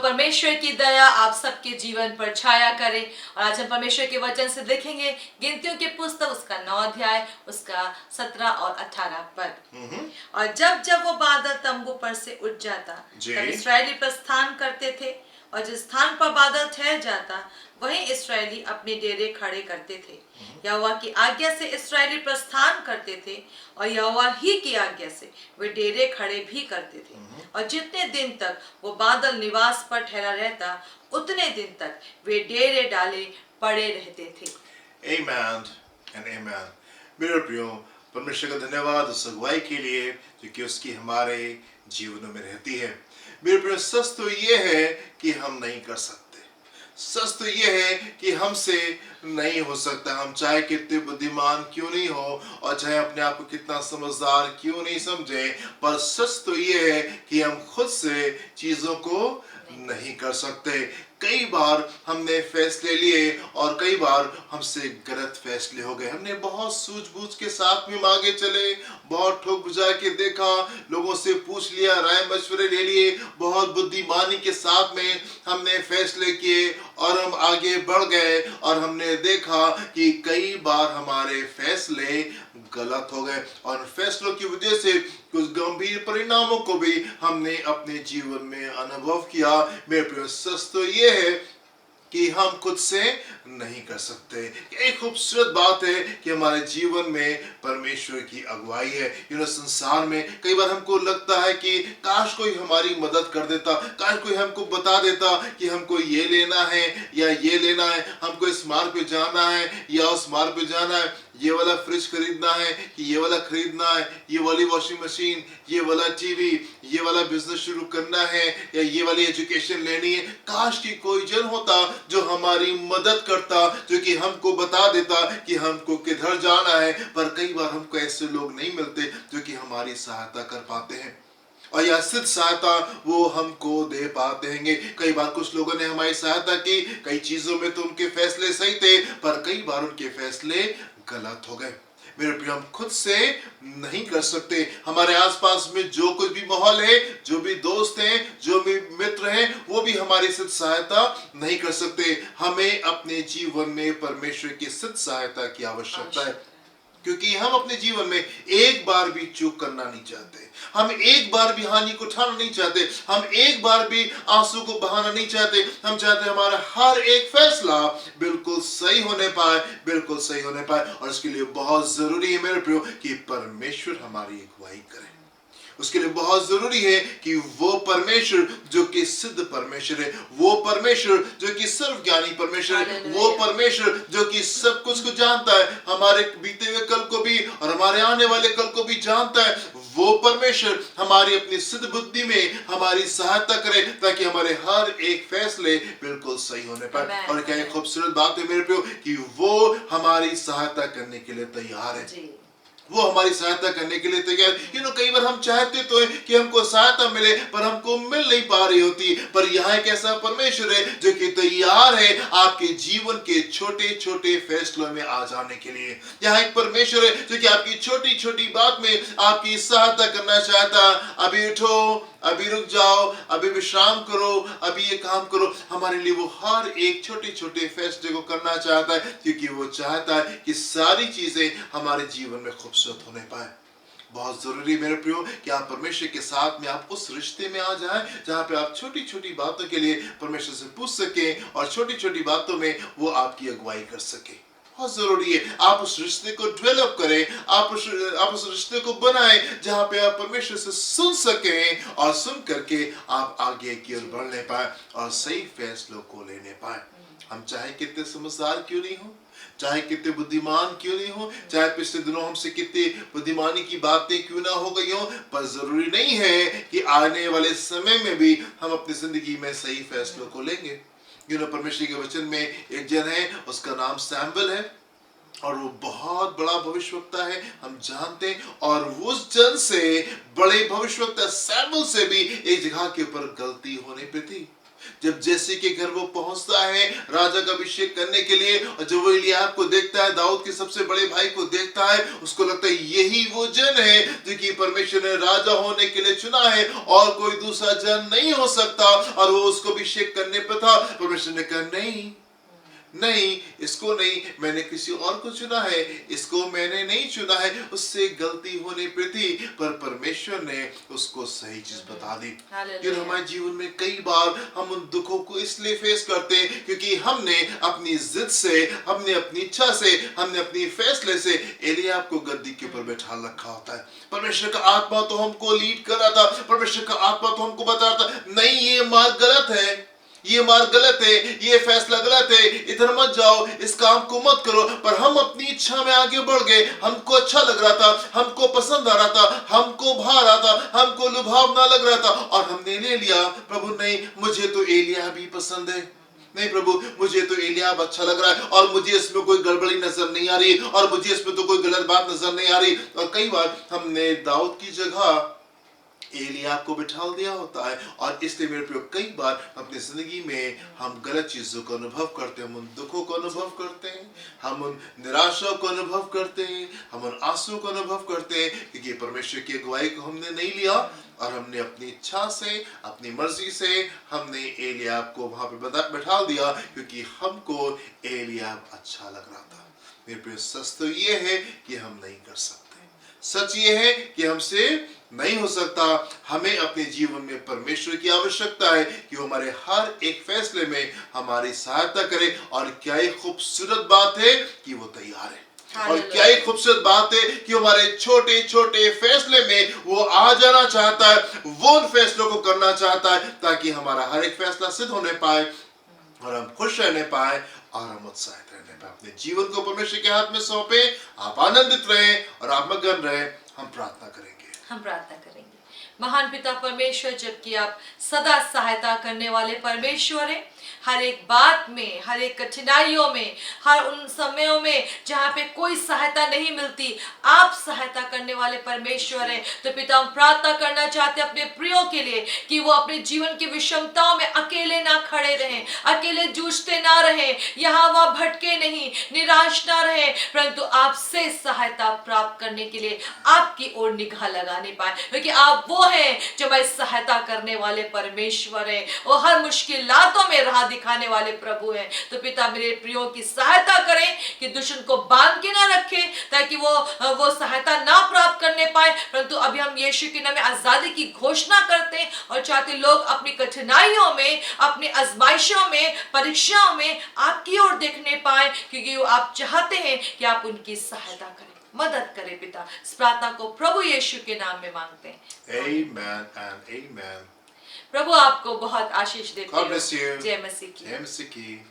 परमेश्वर की दया आप सबके जीवन पर छाया करे। और आज हम परमेश्वर के वचन से देखेंगे गिनतियों की पुस्तक उसका 9 अध्याय उसका 17 और 18 पद। और जब जब वो बादल तंबू पर से उठ जाता तब इस्राएली प्रस्थान करते थे, और जिस स्थान पर बादल ठहर जाता वहीं इस्राएली अपने डेरे खड़े करते थे। यहोवा की आज्ञा से इस्राएली प्रस्थान करते थे और यहोवा ही की आज्ञा से वे डेरे खड़े भी करते थे। और जितने दिन तक वो बादल निवास पर ठहरा रहता उतने दिन तक वे डेरे डाले पड़े रहते थे। Amen and amen. मेरे प्रियो, परमेश्वर का धन्यवाद उस अगुवाई के लिए जो कि उसकी हमारे जीवनों में रहती है। मेरे प्रियो, सच तो ये है कि हम नहीं कर सकते, सच तो ये है कि हमसे नहीं हो सकता। हम चाहे कितने बुद्धिमान क्यों नहीं हो और चाहे अपने आप को कितना समझदार क्यों नहीं समझे, पर सच तो ये है कि हम खुद से चीजों को नहीं कर सकते। कई बार हमने फैसले लिए और कई बार हमसे गलत फैसले हो गए। हमने बहुत सूझबूझ के साथ में आगे चले, बहुत ठोक बुझा के देखा, लोगों से पूछ लिया, राय मशवरे ले लिए, बहुत बुद्धिमानी के साथ में हमने फैसले किए और हम आगे बढ़ गए। और हमने देखा कि कई बार हमारे फैसले गलत हो गए और फैसलों की वजह से कुछ गंभीर परिणामों को भी हमने अपने जीवन में अनुभव किया। मेरे प्रिय, सच तो ये है कि हम खुद से नहीं कर सकते। एक खूबसूरत बात है कि हमारे जीवन में परमेश्वर की अगुवाई है। संसार में कई बार हमको लगता है कि काश कोई हमारी मदद कर देता, काश कोई हमको बता देता कि हमको ये लेना है या ये लेना है, हमको इस मार्ग पे जाना है या उस मार्ग पे जाना है, ये वाला फ्रिज खरीदना है कि ये वाला खरीदना है, ये वाली वॉशिंग मशीन, ये वाला टीवी, ये वाला बिजनेस शुरू करना है या ये वाली एजुकेशन लेनी है। काश कि कोई जन होता जो हमारी मदद करता, जो कि हमको बता देता कि हमको किधर जाना है। पर कई बार हमको ऐसे लोग नहीं मिलते जो कि हमारी सहायता कर पाते हैं और यह सिद्ध सहायता वो हमको दे पाते हैं। कई बार कुछ लोगों ने हमारी सहायता की, कई चीजों में तो उनके फैसले सही थे पर कई बार उनके फैसले गलत हो गए। मेरे प्रिय, हम खुद से नहीं कर सकते। हमारे आसपास में जो कुछ भी माहौल है, जो भी दोस्त हैं, जो भी मित्र हैं, वो भी हमारी सिद्ध सहायता नहीं कर सकते। हमें अपने जीवन में परमेश्वर की सिद्ध सहायता की आवश्यकता है, क्योंकि हम अपने जीवन में एक बार भी चूक करना नहीं चाहते, हम एक बार भी हानि को उठाना नहीं चाहते, हम एक बार भी आंसू को बहाना नहीं चाहते। हम चाहते हमारा हर एक फैसला बिल्कुल सही होने पाए, बिल्कुल सही होने पाए। और इसके लिए बहुत जरूरी है मेरे प्रियो कि परमेश्वर हमारी अगुवाई करे। उसके लिए बहुत जरूरी है कि वो परमेश्वर जो कि सिद्ध परमेश्वर है, वो परमेश्वर जो कि सर्वज्ञानी परमेश्वर है, वो परमेश्वर जो कि सब कुछ को जानता है, हमारे बीते हुए कल को भी और हमारे आने वाले कल को भी जानता है, वो परमेश्वर हमारी अपनी सिद्ध बुद्धि में हमारी सहायता करे ताकि हमारे हर एक फैसले बिल्कुल सही होने पाए। और क्या खूबसूरत बात है मेरे प्रियो कि वो हमारी सहायता करने के लिए तैयार है, वो हमारी सहायता करने के लिए तैयार। कई बार हम चाहते तो है कि हमको सहायता मिले पर हमको मिल नहीं पा रही होती। पर यहाँ एक ऐसा परमेश्वर है जो कि तैयार है आपके जीवन के छोटे छोटे फैसलों में आ जाने के लिए। यहाँ एक परमेश्वर है जो कि आपकी छोटी छोटी बात में आपकी सहायता करना चाहता। अभी उठो, अभी रुक जाओ, अभी विश्राम करो, अभी ये काम करो। हमारे लिए वो हर एक छोटे छोटे फैसले को करना चाहता है, क्योंकि वो चाहता है कि सारी चीजें हमारे जीवन में खूबसूरत होने पाए। बहुत जरूरी मेरे प्रियो कि आप परमेश्वर के साथ में आप उस रिश्ते में आ जाएं जहां पे आप छोटी छोटी बातों के लिए परमेश्वर से पूछ सकें और छोटी छोटी बातों में वो आपकी अगुवाई कर सके। बहुत जरूरी है आप उस रिश्ते को डेवलप करें, आप उस रिश्ते को बनाएं जहां पे आप परमेश्वर से सुन सकें और सुन करके आप आगे की ओर बढ़ने पाए और सही फैसलों को लेने पाए। हम चाहे कितने समझदार क्यों नहीं हो, चाहे कितने बुद्धिमान क्यों नहीं हो, चाहे पिछले दिनों हमसे कितनी बुद्धिमानी की बातें क्यों ना हो गई हो, पर जरूरी नहीं है कि आने वाले समय में भी हम अपनी जिंदगी में सही फैसलों को लेंगे। परमेश्वर के वचन में एक जन है, उसका नाम सैमुएल है और वो बहुत बड़ा भविष्यवक्ता है, हम जानते हैं। और उस जन से बड़े भविष्यवक्ता सैमुएल से भी एक जगह के ऊपर गलती होने पे थी। जब जैसे के घर वो पहुंचता है राजा का अभिषेक करने के लिए, और जब वो एलियाब को देखता है, दाऊद के सबसे बड़े भाई को देखता है, उसको लगता है यही वो जन है जो कि परमेश्वर ने राजा होने के लिए चुना है और कोई दूसरा जन नहीं हो सकता। और वो उसको अभिषेक करने पर था। परमेश्वर ने कहा नहीं नहीं, इसको नहीं, मैंने किसी और को चुना है, इसको मैंने नहीं चुना है। उससे गलती होने पर थी, पर परमेश्वर ने उसको सही चीज बता दी। फिर हमारे जीवन में कई बार हम उन दुखों को इसलिए फेस करते हैं क्योंकि हमने अपनी जिद से, हमने अपनी इच्छा से, हमने अपनी फैसले से एलियाब को गद्दी के ऊपर बैठा रखा होता है। परमेश्वर का आत्मा तो हमको लीड कर रहा था, परमेश्वर का आत्मा तो हमको बता रहा था नहीं ये मार्ग गलत है, ये मार्ग गलत है, ये फैसला गलत है, इधर मत जाओ, इस काम को मत करो। पर हम अपनी इच्छा में आगे बढ़ गए, हमको अच्छा लग रहा था, हमको पसंद आ रहा था, हमको भा रहा था, हमको लुभावना लग रहा था और हमने ले लिया। प्रभु नहीं, मुझे तो एलियाब भी पसंद है, नहीं प्रभु मुझे तो एलियाब अच्छा लग रहा है और मुझे इसमें कोई गड़बड़ी नजर नहीं आ रही और मुझे इसमें तो कोई गलत बात नजर नहीं आ रही। और कई बार हमने दाऊद की जगह एलियाब को बिठा दिया होता है। और इसलिए मेरे प्रिय कई बार अपनी जिंदगी में हम गलत चीजों को अनुभव करते हैं, हम उन दुखों को अनुभव करते हैं, हम उन निराशा को अनुभव करते हैं, हम उन आंसू को अनुभव करते हैं क्योंकि परमेश्वर की अगुवाई को हमने नहीं लिया और हमने अपनी इच्छा से, अपनी मर्जी से हमने एलियाब को वहां पे बैठा दिया क्योंकि हमको एलियाब अच्छा लग रहा था। मेरे प्रिय सच तो ये है कि हम नहीं कर सकते, सच ये है कि हमसे नहीं हो सकता। हमें अपने जीवन में परमेश्वर की आवश्यकता है कि वो हमारे हर एक फैसले में हमारी सहायता करे। और क्या एक खूबसूरत बात है कि वो तैयार है, और क्या एक खूबसूरत बात है कि हमारे छोटे छोटे फैसले में वो आ जाना चाहता है, वो उन फैसलों को करना चाहता है ताकि हमारा हर एक फैसला सिद्ध होने पाए और हम खुश रहने पाए और हम उत्साहित रहने पाए। अपने जीवन को परमेश्वर के हाथ में सौंपे, आप आनंदित रहें और आप मगन रहें। हम प्रार्थना करेंगे। हम प्रार्थना करेंगे। महान पिता परमेश्वर, जबकि आप सदा सहायता करने वाले परमेश्वर हैं, हर एक बात में, हर एक कठिनाइयों में, हर उन समयों में जहाँ पे कोई सहायता नहीं मिलती, आप सहायता करने वाले परमेश्वर हैं। तो पिता हम प्रार्थना करना चाहते हैं अपने प्रियो के लिए कि वो अपने जीवन की विषमताओं में अकेले ना खड़े रहें, अकेले जूझते ना रहें, यहाँ वहाँ भटके नहीं, निराश ना रहें, परंतु आपसे सहायता प्राप्त करने के लिए आपकी ओर निगाह लगाने पाए, क्योंकि आप वो हैं जो हमारी सहायता करने वाले परमेश्वर हैं। वो हर मुश्किलातों में राह दिखाने वाले प्रभु हैं। तो पिता मेरे प्रियो की सहायता करें कि दुश्मन को बांध के ना रखें ताकि वो सहायता ना प्राप्त करने पाए, परंतु अभी हम यीशु के नाम में आजादी की घोषणा करते हैं और चाहते लोग अपनी कठिनाइयों में, अपनी आजमाइशों में, परीक्षाओं में आपकी ओर देखने पाए, क्योंकि आप चाहते हैं कि आप उनकी सहायता करें, मदद करें। पिता इस प्रार्थना को प्रभु यीशु के नाम में मांगते हैं। Amen and amen. प्रभु आपको बहुत आशीष देते God bless you. जय मसीह की। जय मसीह की।